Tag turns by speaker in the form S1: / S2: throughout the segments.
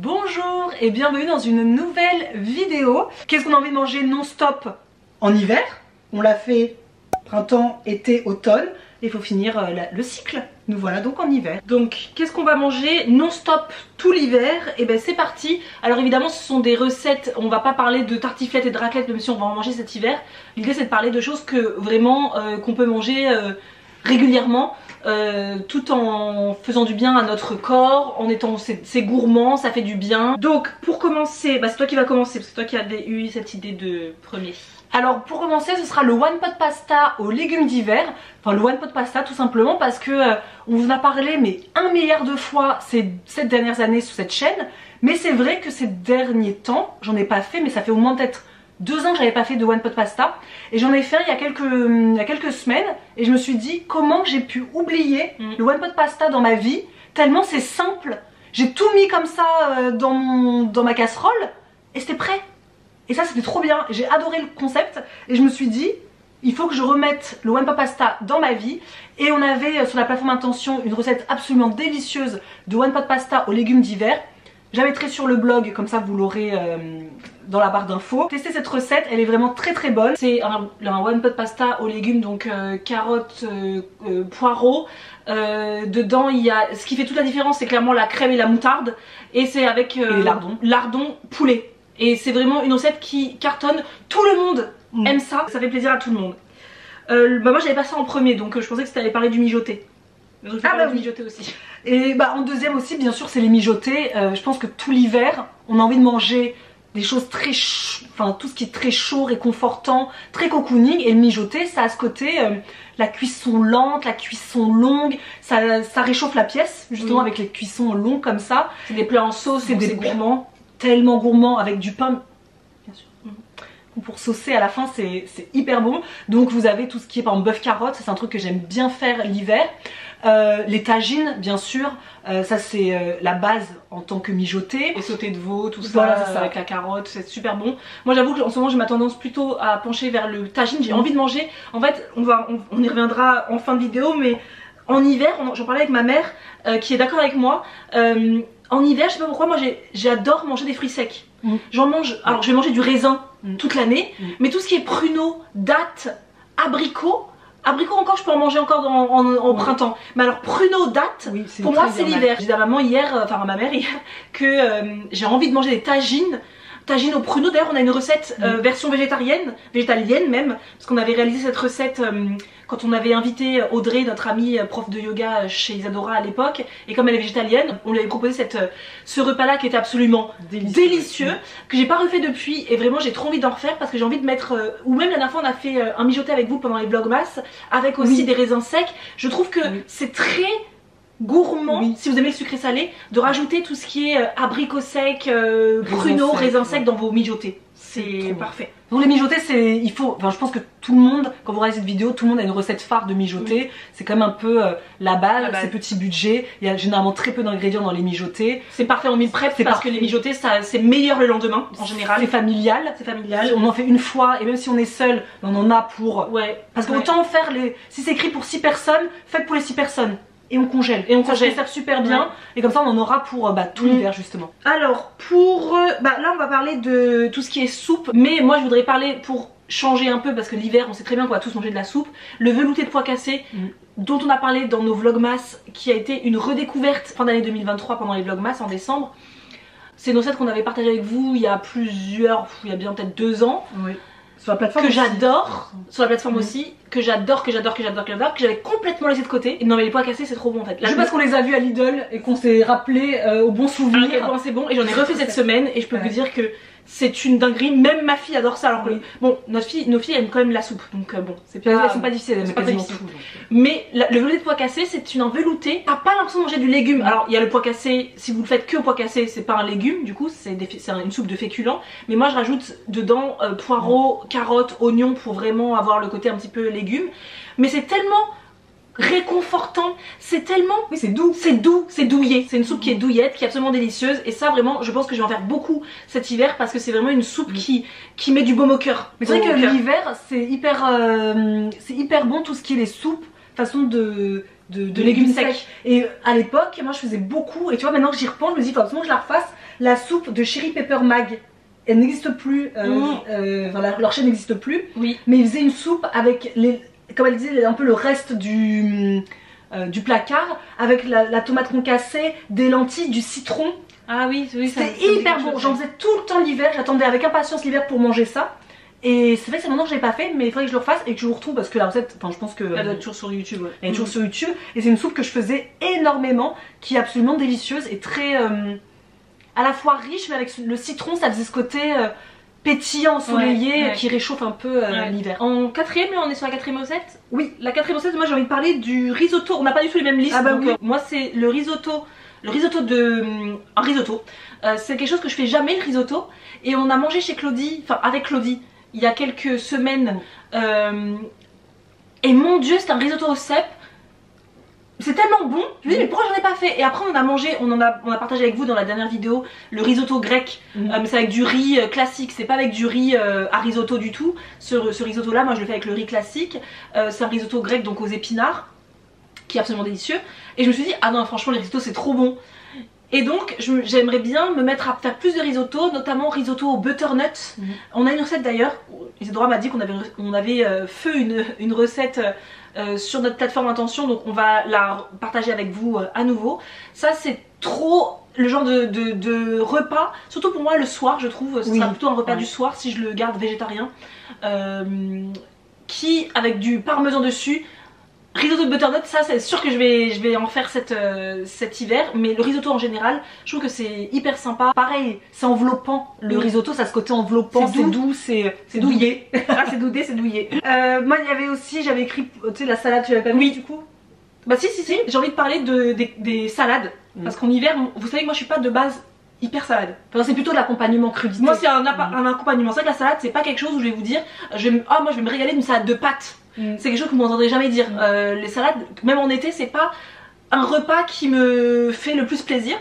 S1: Bonjour et bienvenue dans une nouvelle vidéo. Qu'est-ce qu'on a envie de manger non-stop en hiver? On l'a fait printemps, été, automne. Il faut finir le cycle. Nous voilà donc en hiver. Donc qu'est-ce qu'on va manger non-stop tout l'hiver? Et ben c'est parti. Alors évidemment ce sont des recettes, on va pas parler de tartiflettes et de raclettes même si on va en manger cet hiver. L'idée c'est de parler de choses que vraiment qu'on peut manger régulièrement. Tout en faisant du bien à notre corps, en étant c'est gourmand, ça fait du bien. Donc pour commencer, bah, c'est toi qui vas commencer parce que c'est toi qui as eu cette idée de premier. Alors pour commencer ce sera le one pot pasta aux légumes d'hiver. Enfin le one pot pasta tout simplement parce que on vous en a parlé mais 1 milliard de fois ces 7 dernières années sur cette chaîne. Mais c'est vrai que ces derniers temps, j'en ai pas fait mais ça fait au moins peut-être 2 ans que j'avais pas fait de one pot pasta et j'en ai fait il y a quelques semaines et je me suis dit comment j'ai pu oublier le one pot pasta dans ma vie tellement c'est simple. J'ai tout mis comme ça dans ma casserole et c'était prêt. Et ça c'était trop bien, j'ai adoré le concept et je me suis dit il faut que je remette le one pot pasta dans ma vie. Et on avait sur la plateforme Intention une recette absolument délicieuse de one pot pasta aux légumes d'hiver. Je la mettrai sur le blog, comme ça vous l'aurez dans la barre d'infos. Testez cette recette, elle est vraiment très très bonne. C'est un one pot pasta aux légumes, donc carottes, poireaux. Dedans il y a, ce qui fait toute la différence c'est clairement la crème et la moutarde. Et c'est avec lardon poulet. Et c'est vraiment une recette qui cartonne, tout le monde aime ça, ça fait plaisir à tout le monde. Bah moi j'avais pas ça en premier donc je pensais que tu allais parler du mijoté. Donc, ah bah oui, mijoté aussi. Et bah en deuxième aussi bien sûr c'est les mijotés. Je pense que tout l'hiver on a envie de manger des choses très enfin tout ce qui est très chaud, réconfortant, très cocooning. Et le mijoté ça a ce côté la cuisson lente, la cuisson longue, ça réchauffe la pièce justement avec les cuissons longues comme ça. C'est des plats en sauce, c'est des gourmands, tellement gourmands avec du pain bien sûr. Pour saucer à la fin c'est hyper bon. Donc vous avez tout ce qui est par exemple bœuf carotte, c'est un truc que j'aime bien faire l'hiver. Les tagines bien sûr, ça c'est la base en tant que mijoté. Et sauté de veau, tout ça, voilà, avec la carotte, c'est super bon. Moi j'avoue qu'en ce moment j'ai ma tendance plutôt à pencher vers le tagine, j'ai envie de manger. En fait on y reviendra en fin de vidéo mais en hiver, j'en parlais avec ma mère qui est d'accord avec moi. En hiver je sais pas pourquoi moi j'adore manger des fruits secs. J'en mange, alors je vais manger du raisin toute l'année, mais tout ce qui est pruneau, dattes, abricots encore je peux en manger encore en printemps, mais alors pruneau, dattes, pour moi c'est l'hiver. J'ai dit à maman hier, enfin à ma mère hier, que j'ai envie de manger des tagines au pruneau. D'ailleurs on a une recette version végétalienne même, parce qu'on avait réalisé cette recette quand on avait invité Audrey, notre amie prof de yoga chez Isadora à l'époque, et comme elle est végétalienne, on lui avait proposé ce repas là qui était absolument délicieux, que j'ai pas refait depuis et vraiment j'ai trop envie d'en refaire parce que j'ai envie de mettre, ou même la dernière fois on a fait un mijoté avec vous pendant les vlogmas, avec aussi des raisins secs. Je trouve que c'est très gourmand, si vous aimez le sucré salé, de rajouter tout ce qui est abricot sec, pruneaux, raisins secs dans vos mijotés. C'est parfait. Donc les mijotés c'est, il faut, enfin je pense que tout le monde, quand vous regardez cette vidéo, tout le monde a une recette phare de mijotés. C'est quand même un peu la base, c'est petit budget, il y a généralement très peu d'ingrédients dans les mijotés. C'est parfait en meal prep parce que les mijotés c'est meilleur le lendemain en général. C'est familial, on en fait une fois et même si on est seul, on en a pour... Parce que autant faire si c'est écrit pour 6 personnes, faites pour les 6 personnes. Et on congèle, ça sert super bien et comme ça on en aura pour tout l'hiver justement. Alors pour là on va parler de tout ce qui est soupe, mais moi je voudrais parler pour changer un peu parce que l'hiver on sait très bien qu'on va tous manger de la soupe. Le velouté de pois cassés dont on a parlé dans nos vlogmas, qui a été une redécouverte fin d'année 2023 pendant les vlogmas en décembre. C'est une recette qu'on avait partagée avec vous il y a bien peut-être 2 ans. Sur la plateforme que j'adore, sur la plateforme aussi, que j'adore, que j'avais complètement laissé de côté. Et non mais les pois cassés c'est trop bon en fait. Juste parce qu'on les a vus à Lidl et qu'on s'est rappelé au bon souvenir. À quel point c'est bon, et j'en ai refait cette semaine et je peux vous dire que c'est une dinguerie, même ma fille adore ça alors que bon, nos filles aiment quand même la soupe donc bon, elles sont pas difficiles, elles aiment quasiment tout. Mais le velouté de pois cassé c'est une velouté, t'as pas l'impression de manger du légume. Alors il y a le pois cassé, si vous le faites que au pois cassé c'est pas un légume du coup, c'est une soupe de féculents. Mais moi je rajoute dedans poireaux, carottes, oignons pour vraiment avoir le côté un petit peu légume. Mais c'est tellement réconfortant, c'est tellement... c'est doux, c'est douillet, c'est une soupe qui est douillette, qui est absolument délicieuse. Et ça vraiment je pense que je vais en faire beaucoup cet hiver parce que c'est vraiment une soupe qui met du baume au cœur. Mais c'est vrai que l'hiver c'est hyper bon tout ce qui est les soupes façon de légumes secs. Et à l'époque moi je faisais beaucoup, et tu vois maintenant que j'y repense je me dis il faut absolument que je la refasse la soupe de Chili Pepper Mag. Elle n'existe plus, enfin, leur chaîne n'existe plus.
S2: Oui.
S1: Mais ils faisaient une soupe avec, comme elle disait, un peu le reste du placard, avec la tomate concassée, des lentilles, du citron.
S2: Ah oui,
S1: c'était hyper bon. J'en faisais tout le temps l'hiver. J'attendais avec impatience l'hiver pour manger ça. Et c'est vrai que c'est maintenant que je l'ai pas fait, mais il faudrait que je le refasse et que je vous retrouve parce que la recette, enfin je pense que
S2: elle doit être toujours sur YouTube. Ouais.
S1: Elle est toujours sur YouTube et c'est une soupe que je faisais énormément, qui est absolument délicieuse et très à la fois riche, mais avec le citron, ça faisait ce côté pétillant, ensoleillé, qui réchauffe un peu l'hiver.
S2: En quatrième, là on est sur la quatrième recette.
S1: Oui,
S2: la quatrième recette, moi j'ai envie de parler du risotto. On n'a pas du tout les mêmes listes.
S1: Ah bah
S2: donc,
S1: oui.
S2: Moi c'est le risotto. Le risotto de... un risotto. C'est quelque chose que je fais jamais, le risotto. Et on a mangé chez Claudie, enfin avec Claudie, il y a quelques semaines. Et mon dieu, c'est un risotto au cèpe. C'est tellement bon. Je me dis mais pourquoi j'en ai pas fait? Et après on a mangé, on a partagé avec vous dans la dernière vidéo le risotto grec. C'est avec du riz classique, c'est pas avec du riz à risotto du tout. Ce risotto là, moi je le fais avec le riz classique. C'est un risotto grec donc aux épinards, qui est absolument délicieux. Et je me suis dit ah non franchement les risottos c'est trop bon. Et donc j'aimerais bien me mettre à faire plus de risotto, notamment risotto au butternut. On a une recette d'ailleurs, Isadora m'a dit qu'on avait fait une recette sur notre plateforme Intention, donc on va la partager avec vous à nouveau. Ça c'est trop le genre de repas, surtout pour moi le soir je trouve, ce sera plutôt un repas du soir si je le garde végétarien, qui avec du parmesan dessus. Risotto de butternut, ça c'est sûr que je vais en faire cet hiver, mais le risotto en général, je trouve que c'est hyper sympa. Pareil, c'est enveloppant, le risotto, ça a ce côté enveloppant, c'est doux, c'est douillé. Ah c'est doudé, c'est douillé. Moi il y avait aussi, j'avais écrit, tu sais la salade, tu l'avais pas mis du coup? Bah si, j'ai envie de parler des salades, parce qu'en hiver, vous savez que moi je suis pas de base hyper salade. Enfin, c'est plutôt de l'accompagnement crudité. Moi c'est un accompagnement, c'est vrai que la salade c'est pas quelque chose où je vais vous dire, moi je vais me régaler d'une salade de pâtes. C'est quelque chose que vous m'entendrez jamais dire. Les salades, même en été, c'est pas un repas qui me fait le plus plaisir.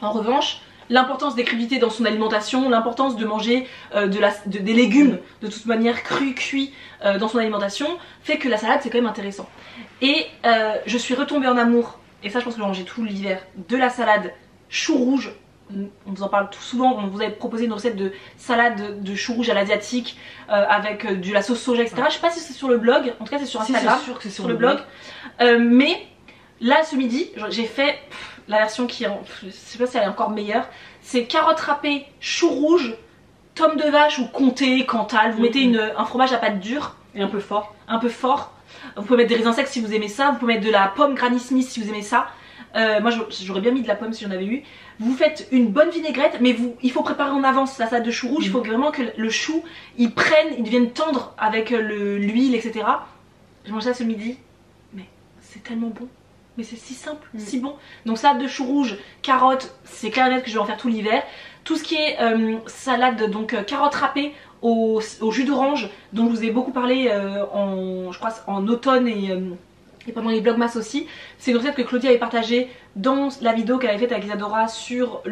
S2: En revanche, l'importance des crudités dans son alimentation, l'importance de manger des légumes de toute manière crus, cuits dans son alimentation, fait que la salade c'est quand même intéressant. Et je suis retombée en amour, et ça je pense que j'en mangeais tout l'hiver, de la salade chou rouge. On vous en parle tout souvent, on vous avait proposé une recette de salade de chou rouge à l'asiatique avec de la sauce soja, etc. Je sais pas si c'est sur le blog, en tout cas c'est sur Instagram,
S1: c'est sûr que c'est
S2: sur le blog. Mais là ce midi, j'ai fait la version qui est, je sais pas si elle est encore meilleure, c'est carottes râpées, chou rouge, tomme de vache ou comté, cantal, vous mettez un fromage à pâte dure.
S1: Et un peu fort.
S2: Un peu fort. Vous pouvez mettre des raisins secs si vous aimez ça, vous pouvez mettre de la pomme Granny Smith si vous aimez ça. Moi j'aurais bien mis de la pomme si j'en avais eu. Vous faites une bonne vinaigrette, mais il faut préparer en avance la salade de chou rouge. Il faut vraiment que le chou il devienne tendre avec l'huile, etc. Je mange ça ce midi, mais c'est tellement bon. Mais c'est si simple, si bon. Donc salade de chou rouge, carottes, c'est clair et net que je vais en faire tout l'hiver. Tout ce qui est salade, donc carottes râpées au jus d'orange, dont je vous ai beaucoup parlé je crois en automne et pendant les vlogmas aussi. C'est une recette que Claudie avait partagée dans la vidéo qu'elle avait faite avec Isadora sur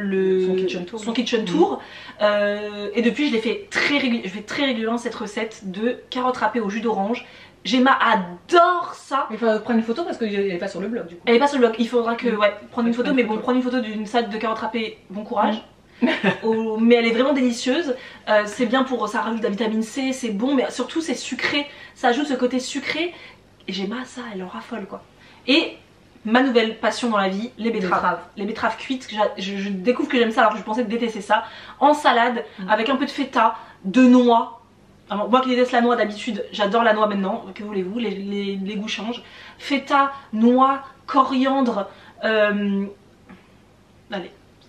S2: son kitchen tour. Et depuis je l'ai fait je fais très régulièrement cette recette de carottes râpées au jus d'orange. Gemma adore ça.
S1: Il faut prendre une photo parce qu'elle est pas sur le blog du coup.
S2: Elle est pas sur le blog, il faudra que prendre une photo, mais bon, prendre une photo d'une salade de carottes râpées, bon courage. Mais elle est vraiment délicieuse, c'est bien pour, ça rajoute de la vitamine C, c'est bon, mais surtout c'est sucré, ça ajoute ce côté sucré. Et Gemma ça, elle en raffole quoi. Et ma nouvelle passion dans la vie, les betteraves. Les betteraves cuites, je découvre que j'aime ça alors que je pensais détester ça. En salade, avec un peu de feta, de noix. Alors, moi qui déteste la noix d'habitude, j'adore la noix maintenant, que voulez-vous, les goûts changent. Feta, noix, coriandre, allez,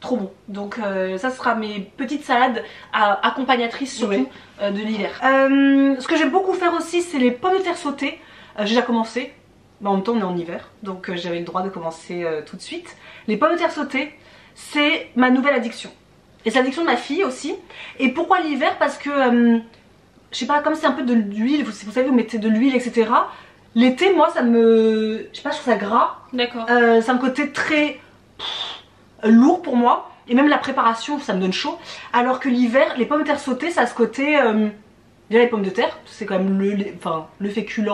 S2: trop bon. Donc ça sera mes petites salades accompagnatrices surtout de l'hiver. Ce que j'aime beaucoup faire aussi, c'est les pommes de terre sautées. J'ai déjà commencé, mais en même temps on est en hiver, donc j'avais le droit de commencer tout de suite. Les pommes de terre sautées, c'est ma nouvelle addiction. Et c'est l'addiction de ma fille aussi. Et pourquoi l'hiver? Parce que, je sais pas, comme c'est un peu de l'huile, vous savez, vous mettez de l'huile, etc. L'été, moi, ça me... je sais pas, je trouve ça gras. D'accord.
S1: C'est un côté très lourd pour moi. Et même la préparation, ça me donne chaud. Alors que l'hiver, les pommes de terre sautées, ça a ce côté...
S2: Déjà les pommes de terre, c'est quand même le féculent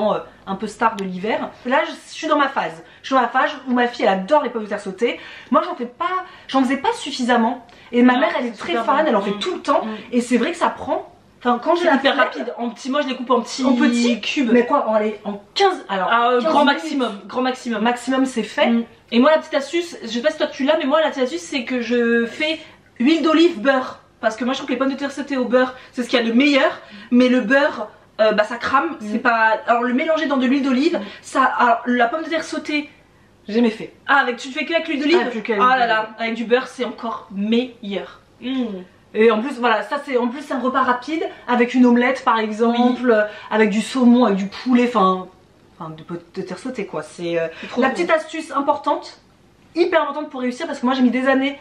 S2: un peu star de l'hiver. Là je suis dans ma phase. Je suis dans ma phase où ma fille elle adore les pommes de terre sautées. Moi j'en faisais pas suffisamment. Et ma mère elle est très fan, elle en fait tout le temps. Et c'est vrai que ça prend. Enfin quand j'ai la hyper
S1: flemme,
S2: rapide. Moi je les coupe en petits cubes.
S1: Mais quoi, en 15. Alors 15
S2: grand
S1: minutes.
S2: maximum. Grand maximum.
S1: Maximum c'est fait.
S2: Et moi la petite astuce, je sais pas si toi tu l'as, mais moi la petite astuce c'est que je fais huile d'olive, beurre. Parce que moi je trouve que les pommes de terre sautées au beurre c'est ce qu'il y a de meilleur. Mais le beurre bah ça crame, c'est pas. Alors le mélanger dans de l'huile d'olive, ça. Alors la pomme de terre sautée,
S1: J'ai jamais fait.
S2: ah tu le fais que avec l'huile d'olive.
S1: Ah
S2: là là, avec du beurre c'est encore meilleur.
S1: Et en plus voilà, ça c'est un repas rapide avec une omelette par exemple, avec du saumon, avec du poulet, enfin de pommes de terre sautées quoi. C'est la petite astuce importante, hyper importante pour réussir, parce que moi j'ai mis des années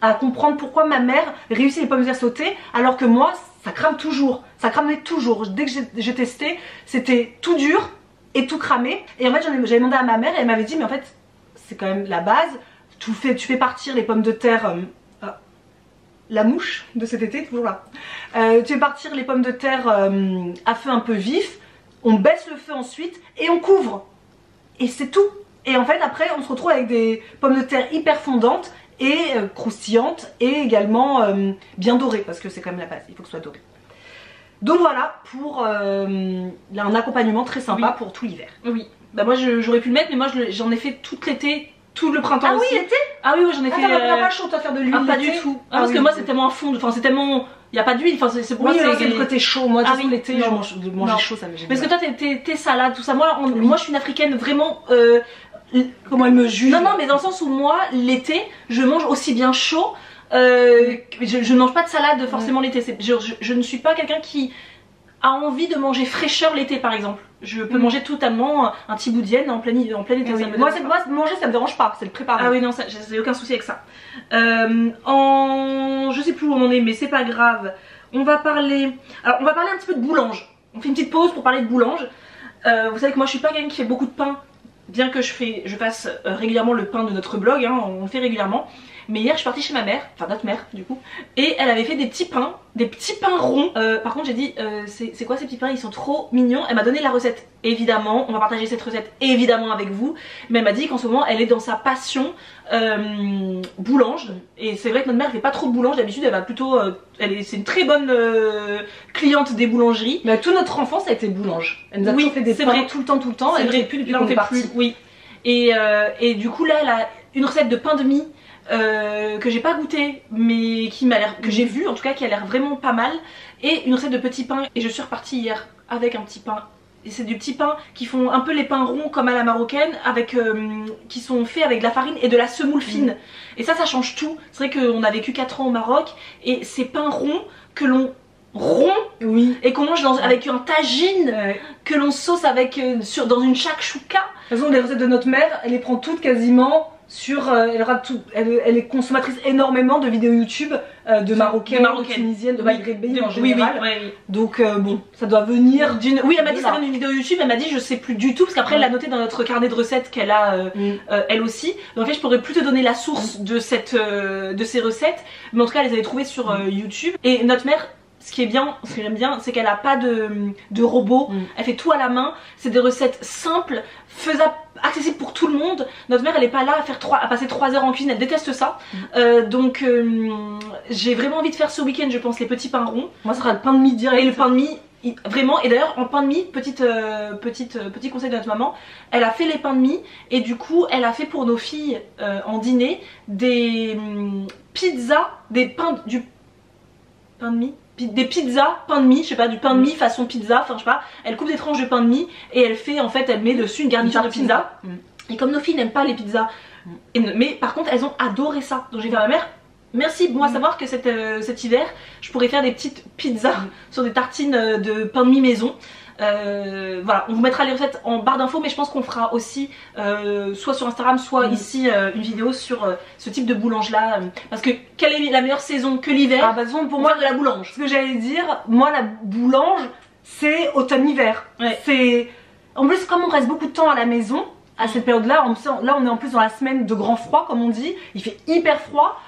S1: à comprendre pourquoi ma mère réussit les pommes de terre sautées alors que moi ça crame toujours, ça cramait toujours. Dès que j'ai testé, c'était tout dur et tout cramé. Et en fait j'avais demandé à ma mère et elle m'avait dit mais en fait c'est quand même la base, tu fais partir les pommes de terre, la mouche de cet été toujours là, tu fais partir les pommes de terre à feu un peu vif, on baisse le feu ensuite et on couvre. Et c'est tout. Et en fait après on se retrouve avec des pommes de terre hyper fondantes et croustillante et également bien dorée, parce que c'est quand même la base, il faut que ce soit doré. Donc voilà pour un accompagnement très sympa pour tout l'hiver.
S2: Oui, bah moi j'aurais pu le mettre, mais moi j'en ai fait tout l'été, tout le printemps aussi.
S1: Ah oui, l'été?
S2: Ah oui, j'en ai fait.
S1: T'as pas chaud toi faire de l'huile?
S2: Pas du tout. Parce que moi c'est tellement à fond, enfin c'est tellement. Il n'y a pas d'huile, enfin c'est pour moi
S1: c'est le côté chaud. Moi l'été
S2: je
S1: mange chaud, ça me gêne.
S2: Parce que toi tes salades, tout ça, moi je suis une africaine vraiment.
S1: Comment elle me juge?
S2: Non, mais dans le sens où moi, l'été, je mange aussi bien chaud. Je ne mange pas de salade forcément l'été. Je ne suis pas quelqu'un qui a envie de manger fraîcheur l'été par exemple. Je peux manger totalement un petit bout d'Yenne en plein été.
S1: Moi, manger ça me dérange pas, c'est le préparer.
S2: Ah oui, non, j'ai aucun souci avec ça. Je sais plus où on en est, mais c'est pas grave. On va parler un petit peu de boulange. On fait une petite pause pour parler de boulange. Vous savez que moi je suis pas quelqu'un qui fait beaucoup de pain. Bien que je fasse régulièrement le pain de notre blog, hein, on le fait régulièrement. Mais hier je suis partie chez ma mère, enfin notre mère du coup, et elle avait fait des petits pains ronds. Par contre j'ai dit c'est quoi ces petits pains, ils sont trop mignons. Elle m'a donné la recette, évidemment, on va partager cette recette évidemment avec vous. Mais elle m'a dit qu'en ce moment elle est dans sa passion boulange. Et c'est vrai que notre mère elle fait pas trop de boulange, d'habitude elle va plutôt, c'est une très bonne cliente des boulangeries.
S1: Mais toute notre enfance a été boulange. Elle nous a toujours fait des pains tout le temps.
S2: C'est vrai,
S1: plus depuis
S2: là on fait plus. Oui. Et du coup là elle a une recette de pain de mie. Que j'ai pas goûté mais qui m'a l'air, que j'ai vu en tout cas, qui a l'air vraiment pas mal, et une recette de petits pains. Et je suis repartie hier avec un petit pain, et c'est du petit pain qui font un peu les pains ronds comme à la marocaine, avec qui sont faits avec de la farine et de la semoule fine. Et ça change tout. C'est vrai qu'on a vécu 4 ans au Maroc, et ces pains ronds que l'on et qu'on mange avec un tagine, que l'on sauce avec dans une shakshuka.
S1: De toute façon les recettes de notre mère elle les prend toutes quasiment sur, elle est consommatrice énormément de vidéos YouTube de marocaines, de tunisiennes, de maghrébines en général.
S2: Oui.
S1: Donc bon, ça doit venir d'une.
S2: Oui, elle m'a dit ça vient d'une vidéo YouTube. Elle m'a dit je sais plus du tout, parce qu'après elle l'a noté dans notre carnet de recettes qu'elle a elle aussi. Donc en fait je pourrais plus te donner la source de ces recettes, mais en tout cas elle les avait trouvées sur YouTube. Et notre mère, ce que j'aime bien, c'est qu'elle a pas de robot. Elle fait tout à la main. C'est des recettes simples, faisables, accessibles pour tout le monde. Notre mère elle est pas là à passer 3 heures en cuisine, elle déteste ça. Donc j'ai vraiment envie de faire ce week-end, je pense, les petits pains ronds.
S1: Moi ça sera le pain de mie direct.
S2: Et le pain de mie vraiment, et d'ailleurs en pain de mie, petit conseil de notre maman, elle a fait les pains de mie, et du coup elle a fait pour nos filles en dîner des pizzas, des pizzas, pain de mie, je sais pas, du pain de mie façon pizza, enfin je sais pas, elle coupe des tranches de pain de mie et elle met dessus une garniture de pizza. Et comme nos filles n'aiment pas les pizzas, mais par contre elles ont adoré ça, donc j'ai dit à ma mère, merci, bon à savoir que cet hiver je pourrais faire des petites pizzas sur des tartines de pain de mie maison. Voilà, on vous mettra les recettes en barre d'infos, mais je pense qu'on fera aussi soit sur Instagram, soit ici une vidéo sur ce type de boulange là, parce que quelle est la meilleure saison que l'hiver?
S1: Ah bah pour moi
S2: de la boulange.
S1: Ce que j'allais dire, moi la boulange c'est automne-hiver. C'est en plus comme on reste beaucoup de temps à la maison à cette période là, on est en plus dans la semaine de grand froid comme on dit, il fait hyper froid.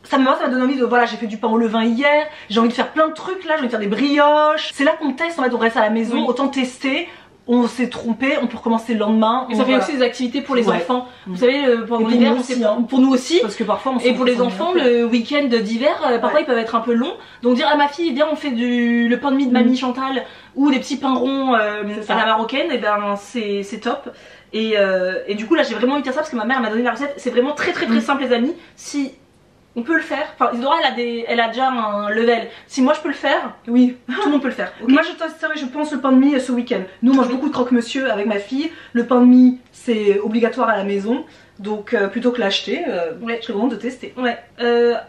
S1: ça m'a donné envie de, voilà, j'ai fait du pain au levain hier, j'ai envie de faire plein de trucs là, j'ai envie de faire des brioches. C'est là qu'on teste, en fait, on reste à la maison, autant tester. On s'est trompé, on peut recommencer le lendemain.
S2: Et ça fait aussi des activités pour les enfants. Vous savez, pendant
S1: pour
S2: l'hiver,
S1: pour nous aussi. Parce que parfois on
S2: et pour les enfants, le week-end d'hiver, parfois ils peuvent être un peu longs. Donc dire à ma fille, viens, on fait le pain de mie de mamie Chantal ou des petits pains ronds à la marocaine, et ben c'est top. Et du coup là j'ai vraiment envie de faire ça parce que ma mère m'a donné la recette. C'est vraiment très simple les amis. Si on peut le faire, enfin Isidora elle a déjà un level. Si moi je peux le faire, oui, tout le monde peut le faire.
S1: Okay. Moi je testerai, je pense, le pain de mie ce week-end. Nous on mange beaucoup de croque-monsieur avec ma fille. Le pain de mie c'est obligatoire à la maison. Donc plutôt que l'acheter, je serais vraiment de tester.
S2: Ouais.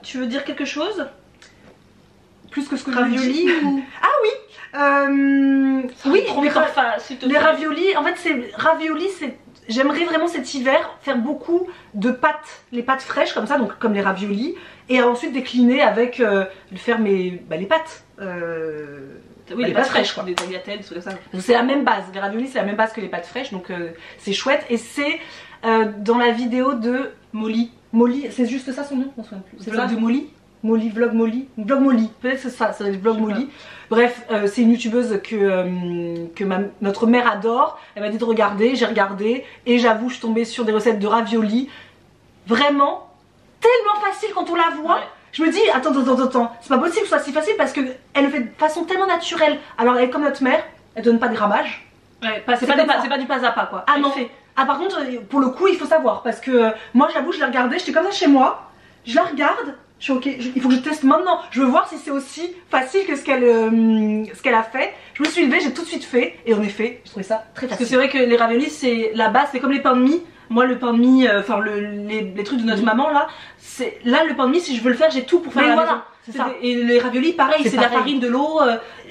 S2: Tu veux dire quelque chose?
S1: Plus que ce que
S2: ravioli ou...
S1: Ah oui, oui, les raviolis, en fait c'est j'aimerais vraiment cet hiver faire beaucoup de pâtes, les pâtes fraîches comme ça, donc comme les raviolis, et ensuite décliner avec faire les pâtes.
S2: Oui, les pâtes fraîches, quoi. Des tagliatelles, tout ça.
S1: C'est la même base, les raviolis c'est la même base que les pâtes fraîches, donc c'est chouette. Et c'est dans la vidéo de Molly. Molly, c'est juste ça son nom? On se souvient plus.
S2: C'est vlog de Molly?
S1: Molly, vlog Molly, vlog Molly, peut-être c'est ça, c'est vlog Molly. Bref, c'est une youtubeuse que notre mère adore. Elle m'a dit de regarder, j'ai regardé et j'avoue je suis tombée sur des recettes de raviolis vraiment tellement faciles quand on la voit. Ouais. Je me dis attends, c'est pas possible que ce soit si facile parce qu'elle le fait de façon tellement naturelle. Alors elle est comme notre mère, elle donne pas de grammage.
S2: Ouais, c'est pas du pas à pas quoi.
S1: Ah non. Ah par contre pour le coup il faut savoir parce que moi j'avoue je l'ai regardée, j'étais comme ça chez moi, je la regarde. Je suis ok, il faut que je teste maintenant. Je veux voir si c'est aussi facile que ce qu'elle a fait. Je me suis levée, j'ai tout de suite fait. Et en effet, je trouvais ça très facile.
S2: Parce que c'est vrai que les raviolis, c'est la base, c'est comme les pains de mie. Moi, le pain de mie, enfin les trucs de notre maman là, là le pain de mie, si je veux le faire, j'ai tout pour faire la maison. C'est ça. Et les raviolis, pareil, c'est de la farine, de l'eau.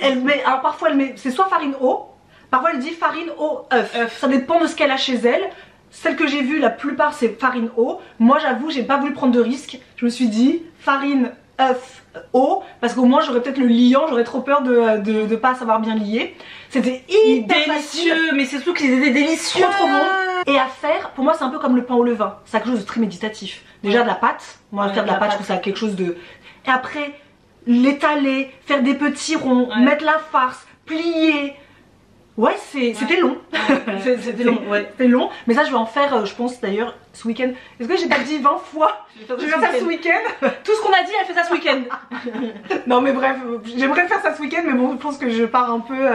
S1: Alors parfois, c'est soit farine eau, parfois elle dit farine eau œuf. Ça dépend de ce qu'elle a chez elle. Celle que j'ai vue, la plupart c'est farine eau. Moi j'avoue j'ai pas voulu prendre de risque. Je me suis dit farine, œuf, eau. Parce qu'au moins j'aurais peut-être le liant, j'aurais trop peur de pas savoir bien lier. C'était hyper
S2: délicieux facile. Mais c'est surtout qu'ils étaient délicieux.
S1: Trop bon. Et à faire, pour moi c'est un peu comme le pain au levain. C'est quelque chose de très méditatif. Déjà de la pâte. Moi faire de la pâte je trouve ça quelque chose de... Et après l'étaler, faire des petits ronds, mettre la farce, plier... Ouais, c'était long. C'était long, c'était long. Mais ça, je vais en faire, je pense d'ailleurs, ce week-end. Est-ce que j'ai pas dit 20 fois? Je vais faire ça ce week-end.
S2: Tout ce qu'on a dit, elle fait ça ce week-end.
S1: Non, mais bref, j'aimerais faire ça ce week-end, mais bon, je pense que je pars un peu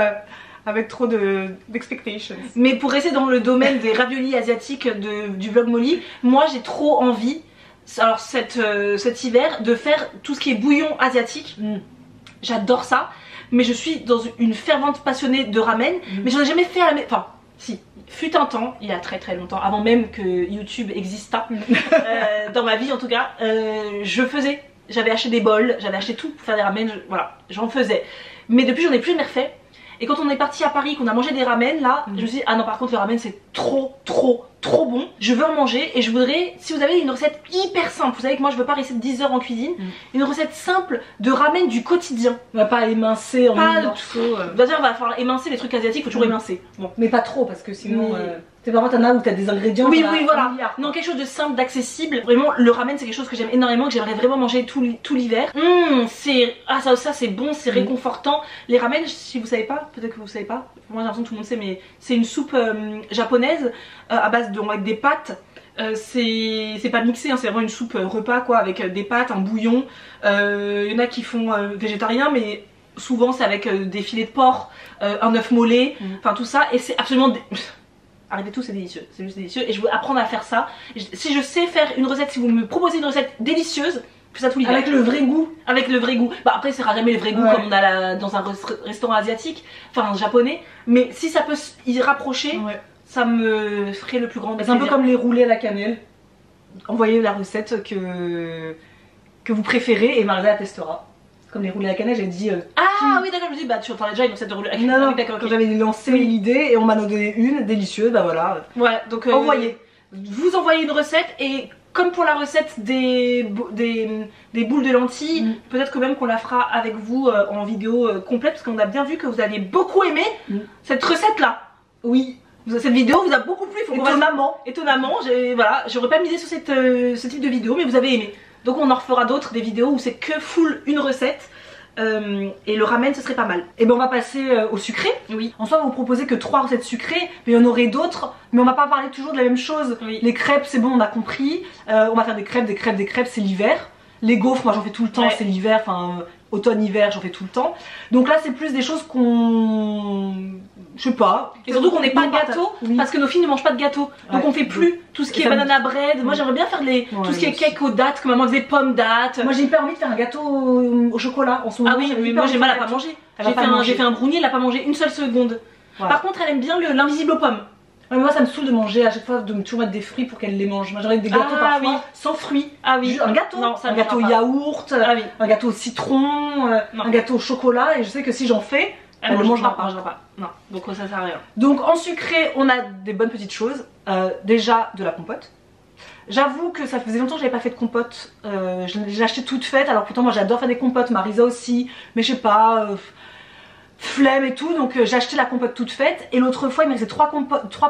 S1: avec trop d'expectations.
S2: Mais pour rester dans le domaine des raviolis asiatiques du vlog Molly, moi j'ai trop envie, alors cet hiver, de faire tout ce qui est bouillon asiatique. J'adore ça. Mais je suis dans une fervente passionnée de ramen, mais j'en ai jamais fait à la maison. Enfin, si, fut un temps, il y a très longtemps, avant même que YouTube exista, dans ma vie en tout cas, j'avais acheté des bols, j'avais acheté tout pour faire des ramen, voilà, j'en faisais. Mais depuis, j'en ai plus jamais refait. Et quand on est parti à Paris, qu'on a mangé des ramen, là, je me suis dit, ah non, par contre, le ramen c'est trop bon. Je veux en manger et je voudrais, si vous avez une recette hyper simple, vous savez que moi je veux pas rester 10 heures en cuisine, une recette simple de ramen du quotidien.
S1: On va pas émincer en morceaux.
S2: D'ailleurs, il va falloir émincer les trucs asiatiques, faut toujours émincer.
S1: Bon. Mais pas trop parce que sinon. T'es vraiment t'en as où t'as des ingrédients.
S2: Oui, voilà. Non, quelque chose de simple, d'accessible. Vraiment, le ramen c'est quelque chose que j'aime énormément, que j'aimerais vraiment manger tout l'hiver. Ça c'est bon, c'est réconfortant. Les ramen, si vous savez pas, peut-être que vous savez pas. Moi j'ai l'impression que tout le monde sait, mais c'est une soupe japonaise à base avec des pâtes. C'est pas mixé, hein, c'est vraiment une soupe repas quoi, avec des pâtes, un bouillon. Il y en a qui font végétarien, mais souvent c'est avec des filets de porc, un œuf mollet, enfin tout ça, et c'est absolument arrêtez tout, c'est délicieux, c'est juste délicieux et je veux apprendre à faire ça. Si je sais faire une recette, si vous me proposez une recette délicieuse, je fais ça tout l'hiver.
S1: Avec le vrai goût.
S2: Avec le vrai goût. Bah après, ça sera jamais le vrai goût comme on a dans un restaurant asiatique, enfin japonais, mais si ça peut y rapprocher, ça me ferait le plus grand plaisir.
S1: C'est un peu comme les roulés à la cannelle. Envoyez la recette que vous préférez et Maria testera. Comme les roulés à la cannelle, j'ai dit...
S2: oui d'accord, je me dis, bah tu en parlais déjà une recette de roulés à la cannelle.
S1: Non, d'accord, quand j'avais lancé l'idée et on m'a donné une délicieuse, bah voilà.
S2: Ouais, donc
S1: envoyez.
S2: Vous envoyez une recette et comme pour la recette des boules de lentilles, peut-être que même qu'on la fera avec vous en vidéo complète, parce qu'on a bien vu que vous aviez beaucoup aimé cette recette là.
S1: Oui.
S2: Cette vidéo vous a beaucoup plu.
S1: Étonnamment.
S2: Étonnamment, voilà, j'aurais pas misé sur ce type de vidéo, mais vous avez aimé. Donc on en refera d'autres, des vidéos où c'est que full une recette. Et le ramen ce serait pas mal.
S1: Et ben on va passer au sucré.
S2: Oui.
S1: En soi on va vous proposer que 3 recettes sucrées, mais il y en aurait d'autres, mais on va pas parler toujours de la même chose.
S2: Oui.
S1: Les crêpes c'est bon, on a compris. On va faire des crêpes, c'est l'hiver. Les gaufres, moi j'en fais tout le temps,
S2: Ouais.
S1: c'est l'hiver, enfin automne-hiver j'en fais tout le temps. Donc là c'est plus des choses qu'on... je sais pas.
S2: Et surtout qu'on n'est pas gâteau,
S1: Oui.
S2: parce que nos filles ne mangent pas de gâteau. Donc
S1: Ouais.
S2: on fait plus tout ce qui est banana bread. Moi j'aimerais bien faire tout ce qui est cake aux dates, que maman faisait pommes dates.
S1: Moi j'ai hyper envie de faire un gâteau au chocolat en ce moment.
S2: Ah oui,
S1: j'avais
S2: mais
S1: hyper
S2: moi j'ai
S1: envie
S2: mal à
S1: de
S2: pas
S1: faire
S2: manger.
S1: Elle va pas manger.
S2: J'ai fait un brownie, elle a pas mangé une seule seconde.
S1: Voilà.
S2: Par contre elle aime bien l'invisible aux pommes.
S1: Ouais, mais moi ça me saoule de manger à chaque fois, de me toujours mettre des fruits pour qu'elle les mange. Moi j'aurais des gâteaux
S2: Ah,
S1: parfois
S2: oui.
S1: sans fruits.
S2: Ah oui.
S1: Juste un gâteau,
S2: Non, ça
S1: un
S2: ne
S1: gâteau
S2: mangera pas.
S1: yaourt,
S2: Ah oui.
S1: un gâteau au citron,
S2: Non.
S1: un gâteau au chocolat, et je sais que si j'en fais, elle ne mangera pas.
S2: Non, donc ça sert à rien.
S1: Donc en sucré, on a des bonnes petites choses. Déjà de la compote. J'avoue que ça faisait longtemps que j'avais pas fait de compote. Je l'ai acheté toute faite, alors pourtant moi j'adore faire des compotes, Marisa aussi, mais je sais pas, flemme et tout, donc j'ai acheté la compote toute faite. Et l'autre fois il me restait 3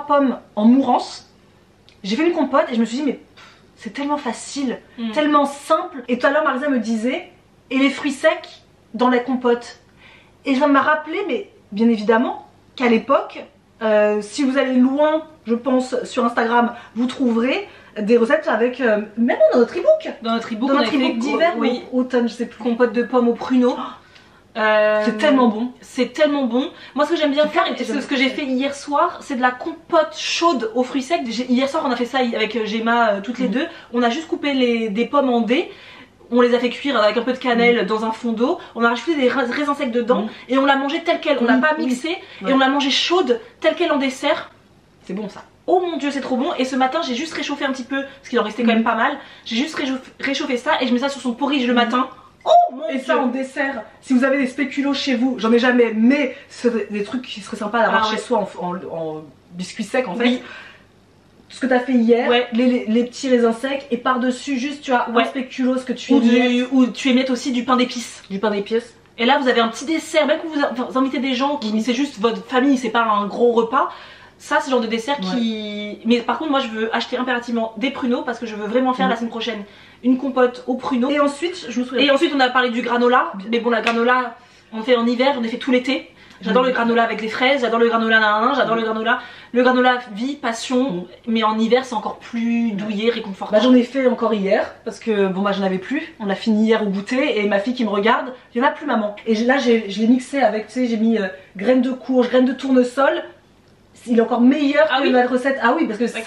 S1: pommes en mourance. J'ai fait une compote et je me suis dit mais c'est tellement facile, tellement simple. Et tout à l'heure Marisa me disait, et les fruits secs dans la compote. Et je viens de me rappeler, mais bien évidemment, qu'à l'époque, si vous allez loin, je pense, sur Instagram, vous trouverez des recettes avec, même dans notre e-book.
S2: Dans notre e-book,
S1: Dans
S2: on a
S1: notre
S2: fait
S1: e-book d'hiver
S2: oui,
S1: ou automne, je sais plus.
S2: compote de pommes au pruneau.
S1: C'est tellement bon.
S2: C'est tellement bon. Moi, ce que j'aime bien faire, et
S1: c'est
S2: c'est ce que j'ai fait hier soir, c'est de la compote chaude aux fruits secs. Hier soir, on a fait ça avec Gemma, toutes les deux. On a juste coupé des pommes en dés. On les a fait cuire avec un peu de cannelle dans un fond d'eau. On a rajouté des raisins secs dedans et on l'a mangé telle quelle. On l'a pas mixé et on l'a mangé chaude telle quelle en dessert.
S1: C'est bon ça.
S2: Oh mon dieu, c'est trop bon. Et ce matin, j'ai juste réchauffé un petit peu parce qu'il en restait quand même pas mal. J'ai juste réchauffé ça et je mets ça sur son porridge le matin. Oh mon
S1: Et
S2: dieu.
S1: ça en dessert, si vous avez des spéculoos chez vous, j'en ai jamais, mais c'est des trucs qui seraient sympas d'avoir chez soi en biscuits secs en fait.
S2: Oui.
S1: Ce que t'as fait hier,
S2: Ouais.
S1: les petits raisins secs, et par-dessus juste tu as un spéculoos que tu émiettes.
S2: Ou tu émiettes aussi du pain d'épices.
S1: Du pain d'épices.
S2: Et là, vous avez un petit dessert, même que vous invitez des gens qui c'est juste votre famille, c'est pas un gros repas. Ça, c'est le genre de dessert qui. Mais par contre, moi, je veux acheter impérativement des pruneaux parce que je veux vraiment faire la semaine prochaine une compote aux pruneaux.
S1: Et ensuite, je me souviens.
S2: Et ensuite, on a parlé du granola. Mais bon, la granola, on fait en hiver, on a fait tout l'été. J'adore le granola avec les fraises, j'adore le granola nain, j'adore le granola. Le granola vie, passion, mais en hiver c'est encore plus douillet, réconfortant.
S1: Bah, j'en ai fait encore hier parce que bon bah j'en avais plus. On a fini hier au goûter et ma fille qui me regarde, il y en a plus maman. Et là je l'ai mixé avec, tu sais, j'ai mis graines de courge, graines de tournesol. Il est encore meilleur que la recette. Ah oui, parce que c'est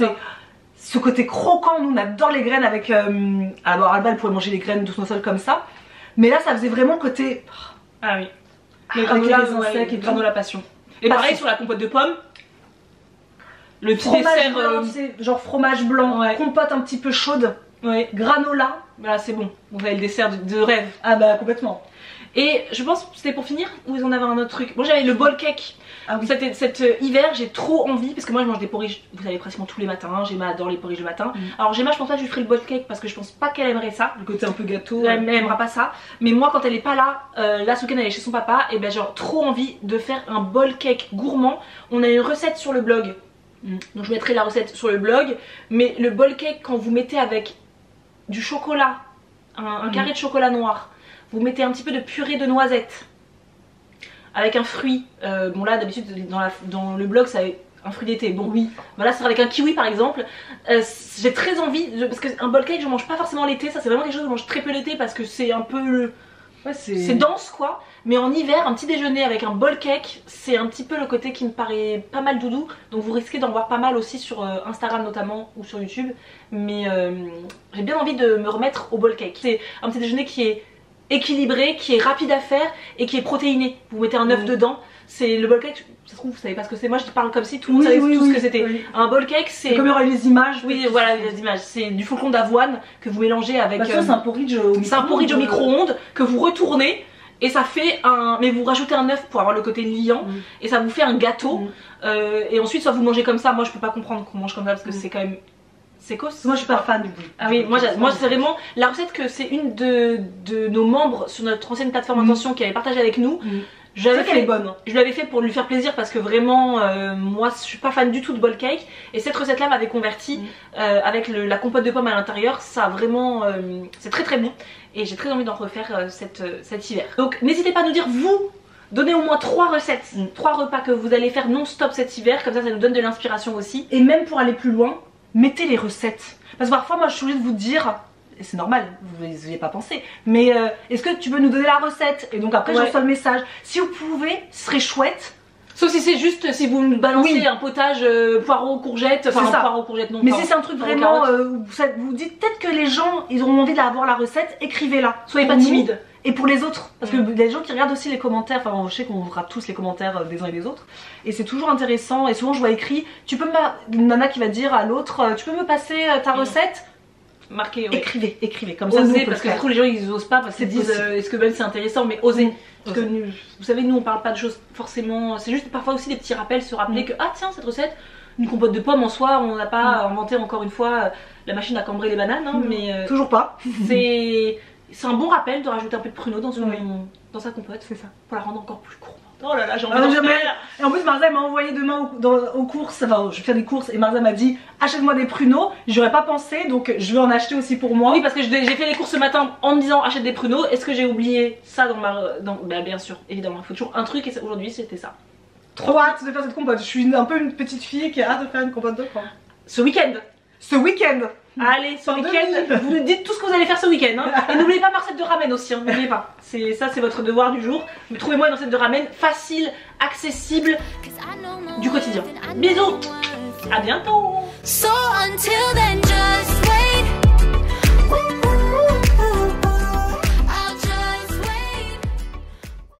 S1: ce côté croquant. Nous on adore les graines avec. Alors Alba elle pourrait manger les graines de tournesol comme ça, mais là ça faisait vraiment le côté.
S2: Ah oui.
S1: Le
S2: granola,
S1: granola sec et
S2: granola passion. Et pareil sur la compote de pommes. Le petit dessert.
S1: Genre fromage blanc, compote un petit peu chaude, granola.
S2: Voilà, c'est bon. Vous avez le dessert de rêve.
S1: Ah bah complètement.
S2: Et je pense que c'était pour finir ou ils en avaient un autre truc. Moi j'avais le bol cake.
S1: Ah oui.
S2: Cet hiver j'ai trop envie parce que moi je mange des porridges, vous savez, pratiquement tous les matins. Gemma adore les porridges le matin. Alors Gemma, je pense pas que je lui ferai le bol cake parce que je pense pas qu'elle aimerait ça.
S1: Le côté un peu gâteau.
S2: Elle aimera pas ça. Mais moi quand elle est pas là, là ce week-end elle est chez son papa, et ben genre trop envie de faire un bol cake gourmand. On a une recette sur le blog. Donc je mettrai la recette sur le blog. Mais le bol cake, quand vous mettez avec du chocolat, un carré de chocolat noir, vous mettez un petit peu de purée de noisettes avec un fruit. Bon là d'habitude dans le blog ça un fruit d'été. Bon oui, voilà, ça sera avec un kiwi par exemple. J'ai très envie parce qu'un bol cake je mange pas forcément l'été. Ça c'est vraiment quelque chose que je mange très peu l'été parce que c'est un peu c'est dense quoi. Mais en hiver, un petit déjeuner avec un bol cake, c'est un petit peu le côté qui me paraît pas mal doudou. Donc vous risquez d'en voir pas mal aussi sur Instagram notamment ou sur YouTube. Mais j'ai bien envie de me remettre au bol cake. C'est un petit déjeuner qui est équilibré, qui est rapide à faire et qui est protéiné. Vous mettez un œuf dedans. C'est le bol cake. Ça se trouve vous savez pas ce que c'est. Moi je parle comme si tout le monde savait tout ce que c'était. Un bol cake c'est
S1: comme il y aura les images.
S2: Oui voilà les images. C'est du flocon d'avoine que vous mélangez avec.
S1: C'est un porridge au micro-ondes.
S2: C'est un porridge au micro-ondes que vous retournez. Et ça fait un... Mais vous rajoutez un œuf pour avoir le côté liant. Et ça vous fait un gâteau. Et ensuite soit vous mangez comme ça. Moi je peux pas comprendre qu'on mange comme ça parce que c'est quand même... C'est quoi?
S1: Moi je suis pas fan du goût.
S2: Ah oui, moi c'est vraiment la recette que c'est une de nos membres sur notre ancienne plateforme Intention qui avait partagé avec nous. Je l'avais
S1: qu'elle est
S2: fait,
S1: bonne.
S2: je l'avais fait pour lui faire plaisir parce que vraiment, moi je suis pas fan du tout de bowl cake. Et cette recette là m'avait converti avec la compote de pommes à l'intérieur. Ça a vraiment, c'est très très bon. Et j'ai très envie d'en refaire cet hiver. Donc n'hésitez pas à nous dire, vous, donnez au moins 3 recettes, 3 repas que vous allez faire non-stop cet hiver. Comme ça nous donne de l'inspiration aussi.
S1: Et même pour aller plus loin, mettez les recettes. Parce que parfois moi je suis obligée de vous dire, et c'est normal, vous n'y avez pas pensé, mais est-ce que tu peux nous donner la recette? Et donc après je reçois le message. Si vous pouvez, ce serait chouette.
S2: Sauf si c'est juste, si vous nous balancez un potage poireaux courgettes, enfin poireaux courgettes non.
S1: Mais si c'est un truc vraiment, vous dites peut-être que les gens, ils auront envie d'avoir la recette, écrivez-la.
S2: Soyez pas timide.
S1: Et pour les autres, parce que les gens qui regardent aussi les commentaires, enfin je sais qu'on verra tous les commentaires des uns et des autres, et c'est toujours intéressant, et souvent je vois écrit, tu peux une nana qui va dire à l'autre, tu peux me passer ta recette?
S2: Marquez,
S1: écrivez, comme ça.
S2: Osez, parce que du coup les gens ils osent pas, parce qu'ils disent est-ce que même c'est intéressant, mais osez. Parce que vous savez, nous on parle pas de choses forcément, c'est juste parfois aussi des petits rappels, se rappeler que ah tiens cette recette, une compote de pommes en soi, on n'a pas inventé encore une fois la machine à cambrer les bananes, hein, mais
S1: toujours pas.
S2: C'est un bon rappel de rajouter un peu de pruneau dans sa compote, c'est ça, pour la rendre encore plus gourmande. Oh là là, j'ai envie d'en faire.
S1: Et en plus Marza m'a envoyé demain aux courses, enfin je fais des courses et Marza m'a dit achète-moi des pruneaux, j'aurais pas pensé donc je vais en acheter aussi pour moi.
S2: Oui parce que j'ai fait les courses ce matin en me disant achète des pruneaux, est-ce que j'ai oublié ça dans ma... Bah bien sûr, évidemment, il faut toujours un truc et aujourd'hui c'était ça.
S1: Trop hâte de faire cette compote, je suis un peu une petite fille qui a hâte de faire une compote de pommes.
S2: Ce week-end. Allez, ce week-end, vous nous dites tout ce que vous allez faire ce week-end. Hein. Et n'oubliez pas ma recette de ramen aussi, hein, n'oubliez pas. Ça, c'est votre devoir du jour. Mais trouvez-moi une recette de ramen facile, accessible, du quotidien. Bisous, à bientôt.